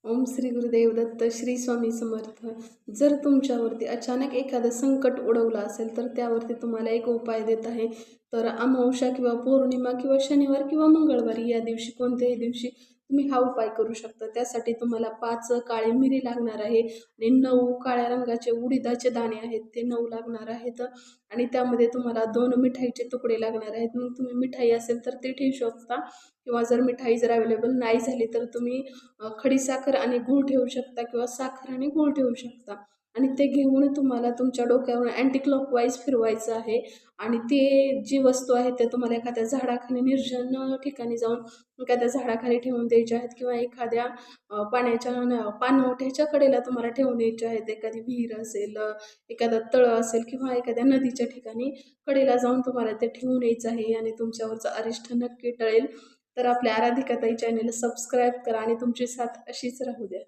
ओम श्री गुरुदेव दत्त श्री स्वामी समर्थ. जर तुमच्यावरती अचानक एखादं संकट उडवलं असेल तर त्यावरती तुम्हाला एक उपाय देत आहे. तर अमावस्या किंवा पौर्णिमा किंवा शनिवार किंवा मंगळवारी या दिवशी कोणत्याही दिवशी तुम्ही हा उपाय करू शकता. त्यासाठी तुम्हाला 5 काळी मिरी लागणार आहे आणि 9 काळ्या रंगाचे उडीदाचे दाणे आहेत ते 9 लागणार आहेत आणि त्यामध्ये तुम्हाला 2 मिठाईचे तुकडे लागणार आहेत. मग तुम्ही मिठाई असेल तर ते ठेवू शकता किंवा जर मिठाई जर अवेलेबल नाही झाली तर तुम्ही खडीसाखर आणि गूळ ठेवू शकता किंवा साखर आणि गूळ ठेवू शकता आणि ते घेऊन तुम्हाला तुमच्या डोक्यावर अँटी क्लॉकवाईज फिरवायचं आहे आणि ते जी वस्तू आहे ते तुम्हाला एखाद्या झाडाखाली निर्जन ठिकाणी जाऊन एखाद्या झाडाखाली ठेवून द्यायच्या आहेत किंवा एखाद्या पाण्याच्या पाणवठ्याच्या कडेला तुम्हाला ठेवून द्यायचे आहेत. एखादी विहीर असेल, एखादं तळं असेल किंवा एखाद्या नदीच्या ठिकाणी कडेला जाऊन तुम्हाला ते ठेवून यायचं आहे आणि तुमच्यावरचं अरिष्ट नक्की टळेल. तर आपल्या आराधिकाताई चॅनेल सबस्क्राईब करा आणि तुमची साथ अशीच राहू द्या.